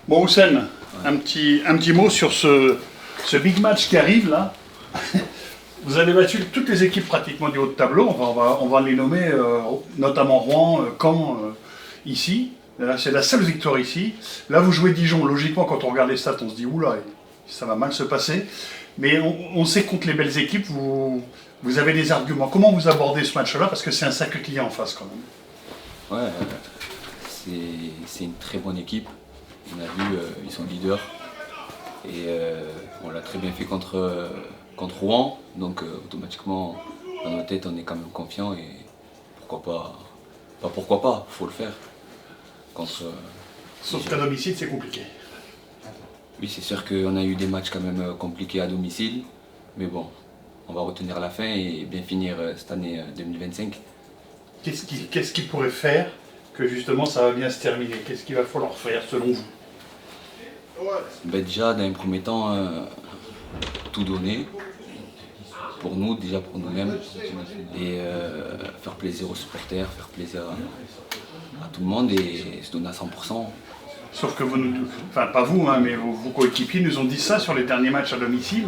Bon, Houssen, un petit mot sur ce big match qui arrive là. Vous avez battu toutes les équipes pratiquement du haut de tableau, on va les nommer, notamment Rouen, Caen, ici. Là, c'est la seule victoire ici. Là, vous jouez Dijon. Logiquement, quand on regarde les stats, on se dit oula, ça va mal se passer. Mais on sait que contre les belles équipes, vous avez des arguments. Comment vous abordez ce match-là? Parce que c'est un sacré client en face quand même. Ouais, c'est une très bonne équipe. On a vu, ils sont leaders. Et on l'a très bien fait contre Rouen. Donc automatiquement, dans nos têtes, on est quand même confiant. Et pourquoi pas, faut le faire. Sauf qu'à domicile, c'est compliqué. Oui, c'est sûr qu'on a eu des matchs quand même compliqués à domicile. Mais bon, on va retenir la fin et bien finir cette année 2025. Qu'est-ce qui pourrait faire que justement ça va bien se terminer? Qu'est-ce qu'il va falloir faire selon vous? Ben déjà, dans un premier temps, tout donner pour nous, déjà pour nous-mêmes, et faire plaisir aux supporters, faire plaisir à tout le monde et se donner à 100%. Sauf que enfin pas vous, hein, mais vos coéquipiers nous ont dit ça sur les derniers matchs à domicile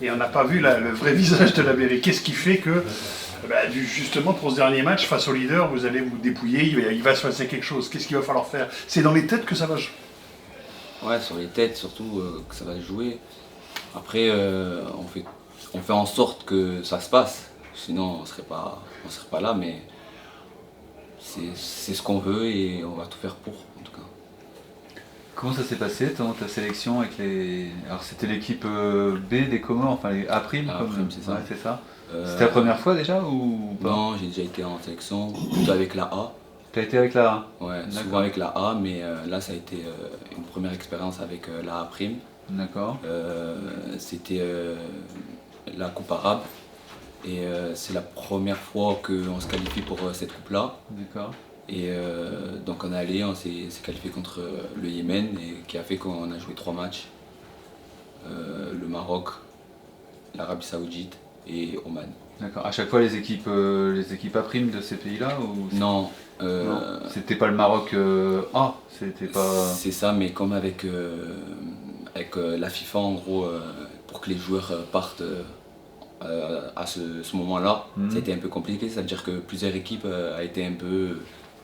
et on n'a pas vu le vrai visage de la Berry. Qu'est-ce qui fait que, justement pour ce dernier match, face au leader, vous allez vous dépouiller, il va se passer quelque chose? Qu'est-ce qu'il va falloir faire? C'est dans les têtes que ça va jouer. Ouais, sur les têtes surtout que ça va se jouer. Après, on fait en sorte que ça se passe. Sinon, on serait pas là, mais c'est ce qu'on veut et on va tout faire pour, en tout cas. Comment ça s'est passé ta sélection avec les. Alors c'était l'équipe B des Comores, enfin les A', c'est ça. Ouais, c'est ça. C'était la première fois déjà ou pas? Non, j'ai déjà été en sélection, plutôt avec la A. Tu as été avec la A? Ouais, souvent avec la A, mais là ça a été une première expérience avec la A'. D'accord. C'était la Coupe arabe et c'est la première fois qu'on se qualifie pour cette coupe-là. D'accord. Et donc on s'est qualifié contre le Yémen et qui a fait qu'on a joué 3 matchs. Le Maroc, l'Arabie Saoudite et Oman. D'accord. À chaque fois les équipes A' de ces pays-là ou... Non. Non. C'était pas le Maroc A, c'était pas... C'est ça, mais comme avec la FIFA en gros, pour que les joueurs partent à ce moment-là, ça a été un peu compliqué, c'est-à-dire que plusieurs équipes a été un peu...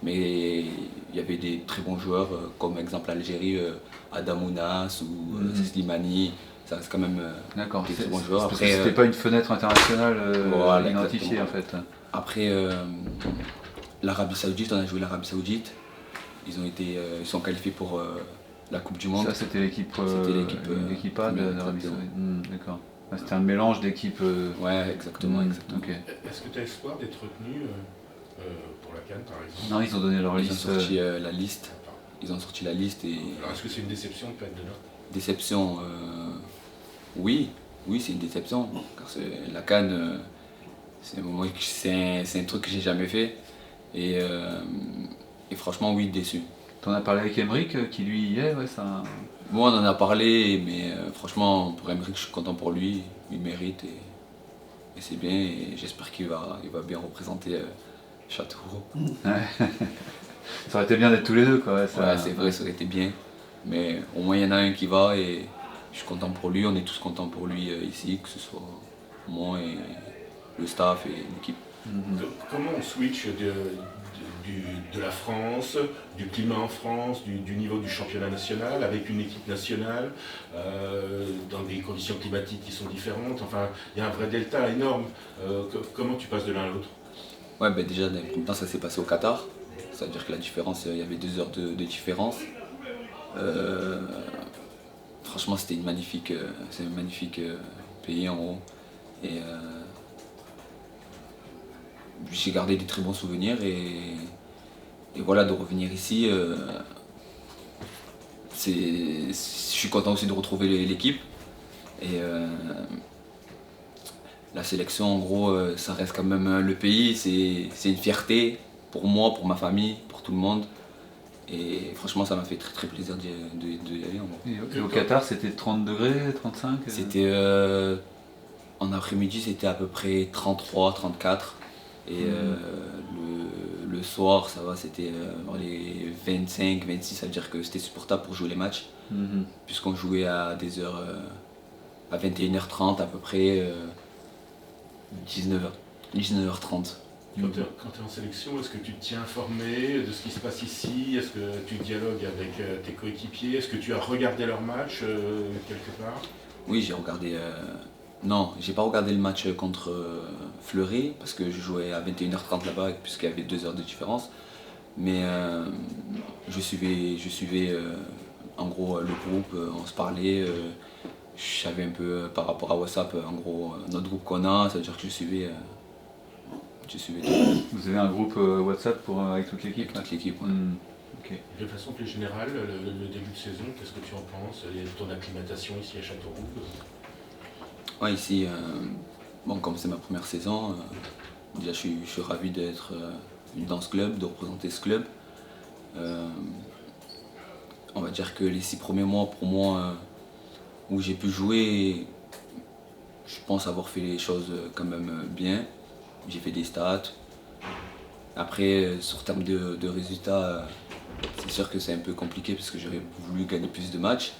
Mais il y avait des très bons joueurs, comme exemple l'Algérie, Adamounas ou Slimani, ça reste quand même des très bons joueurs. Après, c'était pas une fenêtre internationale voilà, identifiée exactement. en fait. Après, l'Arabie Saoudite, on a joué l'Arabie Saoudite, ils sont qualifiés pour la Coupe du Monde. Ça c'était l'équipe A d'Arabie Saoudite. D'accord. C'était un mélange d'équipes. Ouais, exactement. Okay. Est-ce que tu as espoir d'être retenu pour la CAN par exemple? Non, ils ont donné leur liste. Ils ont sorti la liste. Ils ont sorti la liste et. Alors est-ce que c'est une déception de ne pas être dedans? Déception, oui, c'est une déception. Car la CAN, c'est un truc que j'ai jamais fait. Et franchement, oui, déçu. T'en as parlé avec Emeric qui lui y est, ouais, ça. Moi, on en a parlé, mais franchement, pour Emeric, je suis content pour lui. Il mérite et c'est bien. Et j'espère qu'il va bien représenter Châteauroux. Ouais. Ça aurait été bien d'être tous les deux, quoi. Ouais, c'est vrai, ça aurait été bien. Mais au moins, il y en a un qui va et je suis content pour lui. On est tous contents pour lui ici, que ce soit moi et le staff et l'équipe. Comment on switch de la France, du climat en France, du niveau du championnat national, avec une équipe nationale, dans des conditions climatiques qui sont différentes? Enfin, il y a un vrai delta énorme. Comment tu passes de l'un à l'autre? Ouais, ben déjà, dans le premier temps, ça s'est passé au Qatar. C'est-à-dire que la différence, il y avait 2 heures de différence. Franchement, c'est un magnifique pays en gros. Et j'ai gardé des très bons souvenirs et voilà, de revenir ici, je suis content aussi de retrouver l'équipe. Et la sélection, en gros, ça reste quand même le pays, c'est une fierté pour moi, pour ma famille, pour tout le monde. Et franchement, ça m'a fait très très plaisir d'y aller. En gros. Et au Qatar, c'était 30 degrés, 35? C'était en après-midi, c'était à peu près 33, 34. Et le Le soir, ça va, c'était dans les 25, 26, ça veut dire que c'était supportable pour jouer les matchs. Mhm. Puisqu'on jouait à des heures, à 21h30 à peu près, 19h30. Quand tu es en sélection, est-ce que tu te tiens informé de ce qui se passe ici? Est-ce que tu dialogues avec tes coéquipiers? Est-ce que tu as regardé leur match quelque part? Oui, j'ai regardé. Non, j'ai pas regardé le match contre Fleury parce que je jouais à 21h30 là-bas puisqu'il y avait 2 heures de différence. Mais je suivais en gros le groupe, on se parlait. Je savais un peu par rapport à WhatsApp, en gros, notre groupe qu'on a, c'est-à-dire que je suivais tout, Vous avez un groupe WhatsApp avec toute l'équipe? avec toute l'équipe. Ouais. Ok. De façon plus générale, le début de saison, qu'est-ce que tu en penses? Et ton acclimatation ici à Châteauroux? Ouais, ici, bon, comme c'est ma première saison, déjà je suis ravi d'être dans ce club, de représenter ce club. On va dire que les 6 premiers mois pour moi où j'ai pu jouer, je pense avoir fait les choses quand même bien. J'ai fait des stats. Après, sur termes de résultats, c'est sûr que c'est un peu compliqué parce que j'aurais voulu gagner plus de matchs.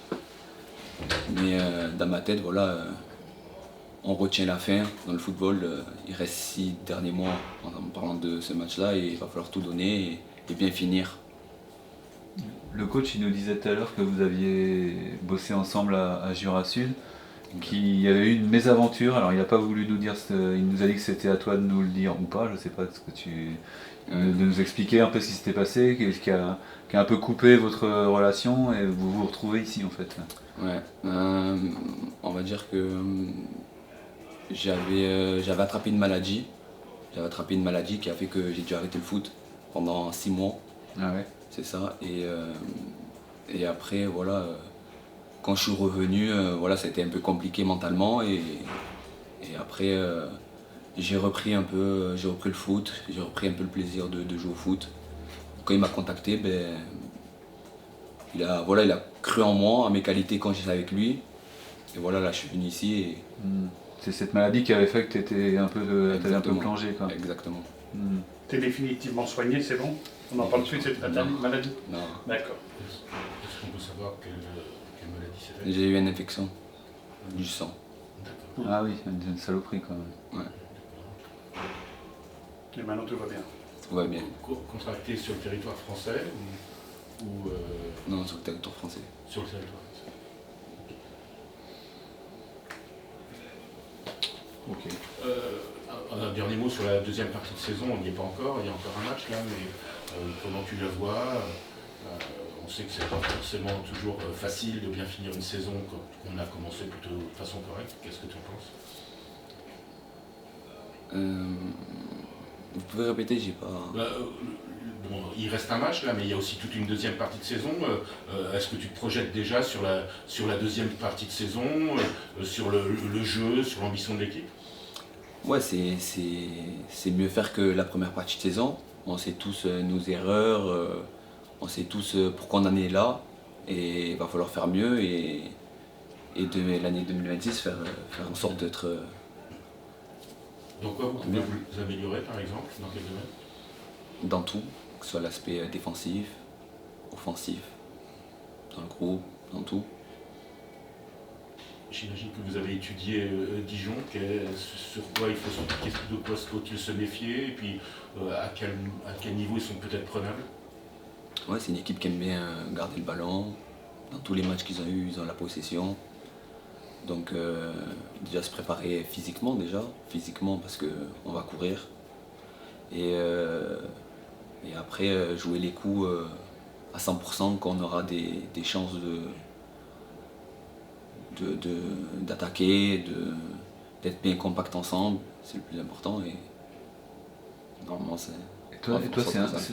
Mais dans ma tête, voilà, on retient la fin. Dans le football, il reste 6 derniers mois en parlant de ce match-là et il va falloir tout donner et bien finir. Le coach, il nous disait tout à l'heure que vous aviez bossé ensemble à Jura Sud, qu'il y avait eu une mésaventure. Alors, il n'a pas voulu nous dire, il nous a dit que c'était à toi de nous le dire ou pas. Je ne sais pas, de nous expliquer un peu ce qui s'était passé, qui a un peu coupé votre relation et vous vous retrouvez ici en fait. Ouais, on va dire que j'avais attrapé une maladie. J'avais attrapé une maladie qui a fait que j'ai dû arrêter le foot pendant 6 mois. Ah ouais. C'est ça. Et après, voilà, quand je suis revenu, voilà, ça a été un peu compliqué mentalement. Et après, j'ai repris le foot, j'ai repris un peu le plaisir de jouer au foot. Quand il m'a contacté, ben, il a cru en moi, en mes qualités quand j'étais avec lui. Et voilà, là, je suis venu ici. Et... C'est cette maladie qui avait fait que tu étais un peu Exactement. plongé, quoi. Exactement. T'es définitivement soigné, c'est bon? On n'en parle plus de cette maladie? Non. D'accord. Est-ce qu'on peut savoir quelle maladie c'était? J'ai eu une infection du sang. D'accord. Ah oui, c'est une saloperie quand même. Ouais. Et maintenant tout va bien. Tout va bien. Contracté sur le territoire français ou Non, sur le territoire français. sur le territoire français? Ok. Un dernier mot sur la deuxième partie de saison, on n'y est pas encore, il y a encore un match là, mais comment tu la vois? On sait que c'est pas forcément toujours facile de bien finir une saison quand on a commencé plutôt de façon correcte. Qu'est-ce que tu en penses? Vous pouvez répéter, j'ai pas... Bon, il reste un match là, mais il y a aussi toute une deuxième partie de saison. Est-ce que tu te projettes déjà sur la deuxième partie de saison, sur le jeu, sur l'ambition de l'équipe? Ouais, c'est mieux faire que la première partie de saison. On sait tous nos erreurs, on sait tous pourquoi on en est là. Et il va falloir faire mieux et de l'année 2026 faire en sorte d'être... Donc quoi vous pouvez vous améliorer par exemple? Dans quel domaine? dans tout, que ce soit l'aspect défensif, offensif, dans le groupe, dans tout. J'imagine que vous avez étudié Dijon, sur quoi de quoi faut-il se méfier, et puis à quel niveau ils sont peut-être prenables? Ouais, c'est une équipe qui aime bien garder le ballon. Dans tous les matchs qu'ils ont eu, ils ont la possession. Donc déjà se préparer physiquement parce qu'on va courir. Et après jouer les coups à 100% quand on aura des chances d'attaquer, d'être bien compact ensemble, c'est le plus important. Et normalement c'est... Et toi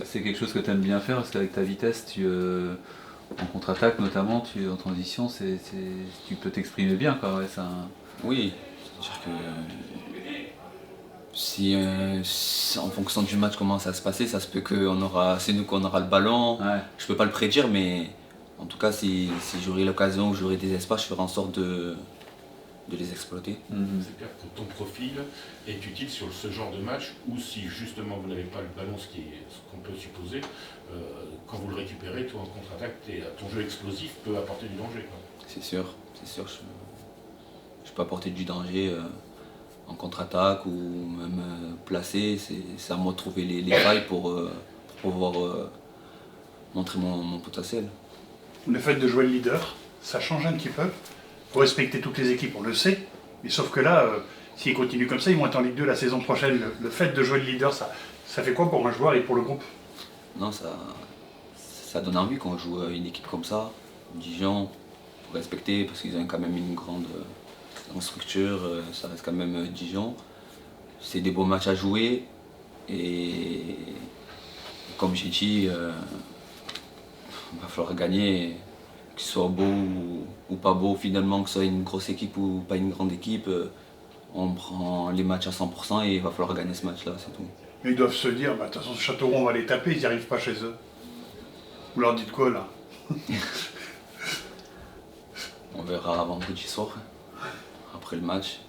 c'est quelque chose que tu aimes bien faire, parce qu'avec ta vitesse, en contre-attaque notamment, en transition, tu peux t'exprimer bien, quoi. Ouais, Oui, c'est-à-dire que si en fonction du match comment ça va se passer, ça se peut c'est nous qu'on aura le ballon. Ouais. Je peux pas le prédire, mais en tout cas si j'aurai l'occasion ou j'aurai des espaces, je ferai en sorte de les exploiter. C'est clair que ton profil est utile sur ce genre de match où si justement vous n'avez pas le ballon, ce qu'on peut supposer, quand vous le récupérez, toi en contre-attaque, ton jeu explosif peut apporter du danger. C'est sûr, je peux apporter du danger en contre-attaque ou même placé. C'est à moi de trouver les failles pour pouvoir montrer mon potentiel. Le fait de jouer le leader, ça change un petit peu. Il faut respecter toutes les équipes, on le sait. Mais sauf que là, s'ils continuent comme ça, ils vont être en Ligue 2 la saison prochaine. Le fait de jouer le leader, ça fait quoi pour un joueur et pour le groupe? Non, ça donne envie quand on joue une équipe comme ça. Dijon, faut respecter parce qu'ils ont quand même une grande structure. Ça reste quand même Dijon. C'est des beaux matchs à jouer. Et comme j'ai dit, il va falloir gagner. Que ce soit beau ou pas beau finalement, que ce soit une grosse équipe ou pas une grande équipe, on prend les matchs à 100% et il va falloir gagner ce match-là, c'est tout. Mais ils doivent se dire, bah, de toute façon, ce Châteauroux, on va les taper, ils n'y arrivent pas chez eux. Vous leur dites quoi là? On verra vendredi soir, après le match.